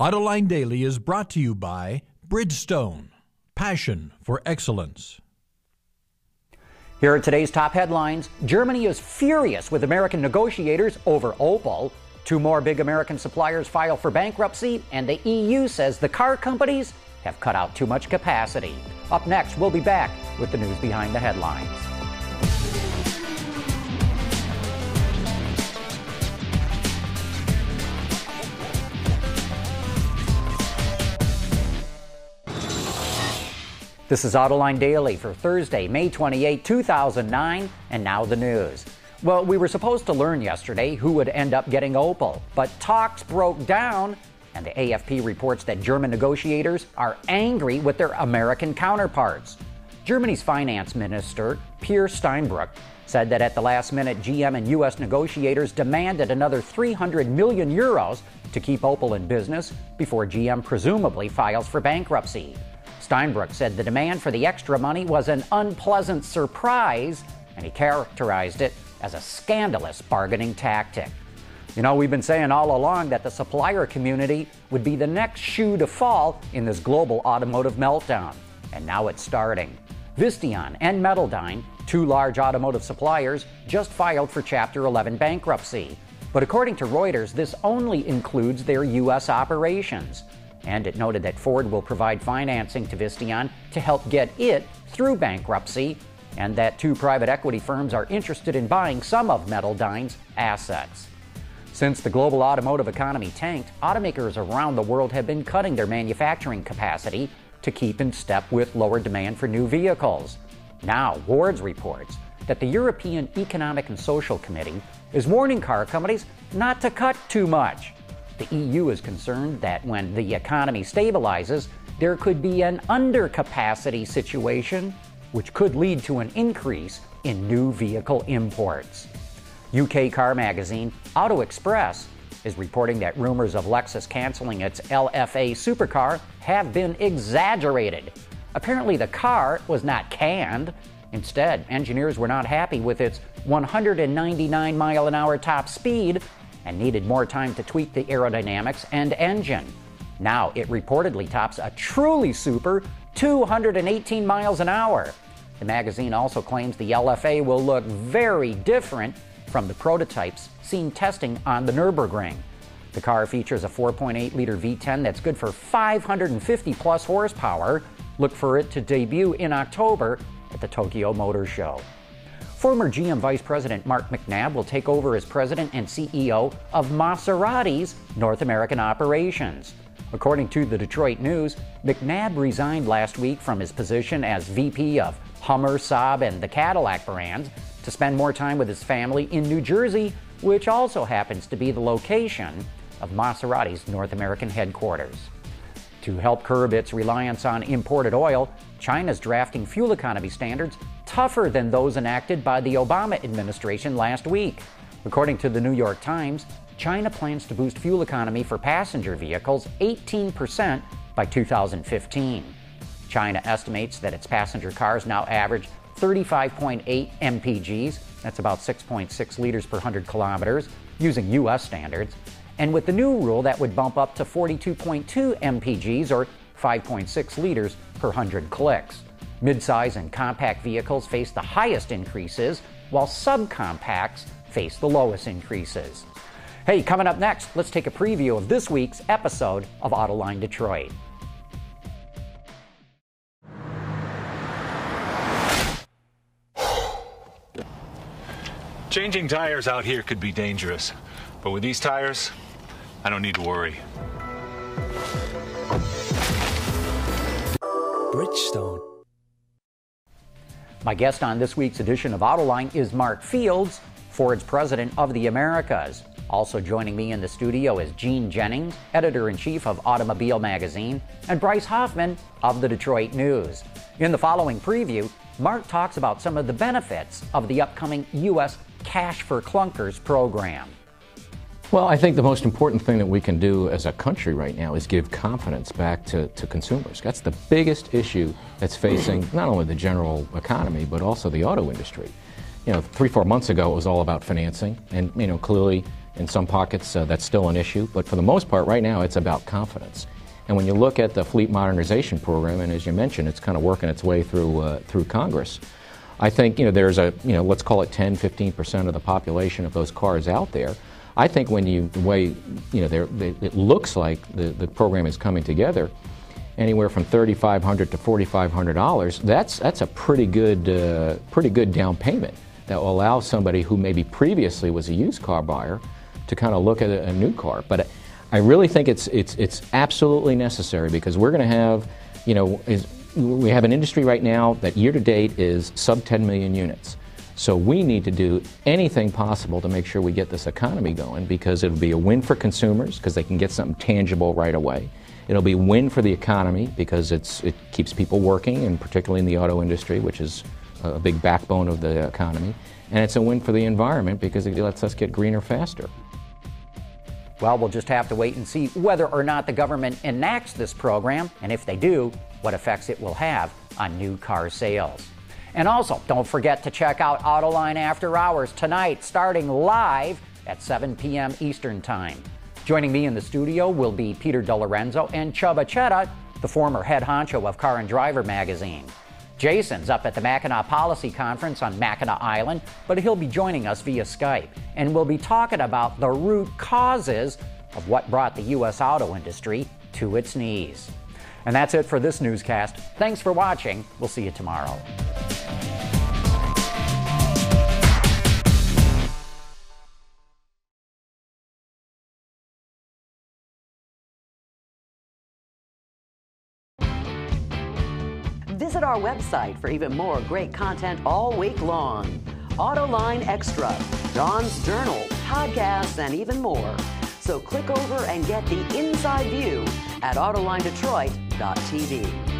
Autoline Daily is brought to you by Bridgestone, passion for excellence. Here are today's top headlines. Germany is furious with American negotiators over Opel. 2 more big American suppliers file for bankruptcy, and the EU says the car companies have cut out too much capacity. Up next, we'll be back with the news behind the headlines. This is Autoline Daily for Thursday, May 28, 2009, and now the news. Well, we were supposed to learn yesterday who would end up getting Opel, but talks broke down, and the AFP reports that German negotiators are angry with their American counterparts. Germany's finance minister, Peer Steinbrück, said that at the last minute, GM and U.S. negotiators demanded another 300 million euros to keep Opel in business before GM presumably files for bankruptcy. Steinbrück said the demand for the extra money was an unpleasant surprise, and he characterized it as a scandalous bargaining tactic. You know, we've been saying all along that the supplier community would be the next shoe to fall in this global automotive meltdown, and now it's starting. Visteon and Metaldyne, 2 large automotive suppliers, just filed for Chapter 11 bankruptcy. But according to Reuters, this only includes their U.S. operations. And it noted that Ford will provide financing to Visteon to help get it through bankruptcy, and that 2 private equity firms are interested in buying some of Metaldyne's assets. Since the global automotive economy tanked, automakers around the world have been cutting their manufacturing capacity to keep in step with lower demand for new vehicles. Now, Wards reports that the European Economic and Social Committee is warning car companies not to cut too much. The EU is concerned that when the economy stabilizes, there could be an undercapacity situation, which could lead to an increase in new vehicle imports. UK car magazine Auto Express is reporting that rumors of Lexus canceling its LFA supercar have been exaggerated. Apparently, the car was not canned. Instead, engineers were not happy with its 199-mile-an-hour top speed and needed more time to tweak the aerodynamics and engine. Now it reportedly tops a truly super 218 miles an hour. The magazine also claims the LFA will look very different from the prototypes seen testing on the Nürburgring. The car features a 4.8-liter V10 that's good for 550-plus horsepower. Look for it to debut in October at the Tokyo Motor Show. Former GM Vice President Mark McNabb will take over as president and CEO of Maserati's North American operations. According to the Detroit News, McNabb resigned last week from his position as VP of Hummer, Saab, and the Cadillac brands to spend more time with his family in New Jersey, which also happens to be the location of Maserati's North American headquarters. To help curb its reliance on imported oil, China's drafting fuel economy standards tougher than those enacted by the Obama administration last week. According to the New York Times, China plans to boost fuel economy for passenger vehicles 18% by 2015. China estimates that its passenger cars now average 35.8 mpgs, that's about 6.6 liters per 100 kilometers, using U.S. standards. And with the new rule, that would bump up to 42.2 mpgs, or 5.6 liters per 100 clicks. Midsize and compact vehicles face the highest increases, while subcompacts face the lowest increases. Hey, coming up next, let's take a preview of this week's episode of Autoline Detroit. Changing tires out here could be dangerous, but with these tires, I don't need to worry. Bridgestone. My guest on this week's edition of Autoline is Mark Fields, Ford's president of the Americas. Also joining me in the studio is Gene Jennings, editor-in-chief of Automobile Magazine, and Bryce Hoffman of the Detroit News. In the following preview, Mark talks about some of the benefits of the upcoming U.S. Cash for Clunkers program. Well, I think the most important thing that we can do as a country right now is give confidence back to consumers. That's the biggest issue that's facing not only the general economy, but also the auto industry. 3-4 months ago, it was all about financing, and clearly In some pockets, that's still an issue, but for the most part, right now, it's about confidence. And when you look at the fleet modernization program, and as you mentioned, it's kind of working its way through Congress, I think there's let's call it 10-15% of the population of those cars out there. I think when it looks like the program is coming together, anywhere from $3,500 to $4,500, that's a pretty good down payment that will allow somebody who maybe previously was a used car buyer to kind of look at a new car. But I really think it's absolutely necessary, because we're going to have, we have an industry right now that year to date is sub 10 million units. So we need to do anything possible to make sure we get this economy going, because it'll be a win for consumers because they can get something tangible right away. It'll be a win for the economy because it keeps people working, and particularly in the auto industry, which is a big backbone of the economy. And it's a win for the environment because it lets us get greener faster. Well, we'll just have to wait and see whether or not the government enacts this program, and if they do, what effects it will have on new car sales. And also, don't forget to check out Autoline After Hours tonight, starting live at 7 p.m. Eastern Time. Joining me in the studio will be Peter DeLorenzo and Chubba Chetta, the former head honcho of Car and Driver magazine. Jason's up at the Mackinac Policy Conference on Mackinac Island, but he'll be joining us via Skype, and we'll be talking about the root causes of what brought the U.S. auto industry to its knees. And that's it for this newscast. Thanks for watching. We'll see you tomorrow. Visit our website for even more great content all week long. Autoline Extra, Dawn's Journal, podcasts, and even more. So click over and get the inside view at AutolineDetroit.tv.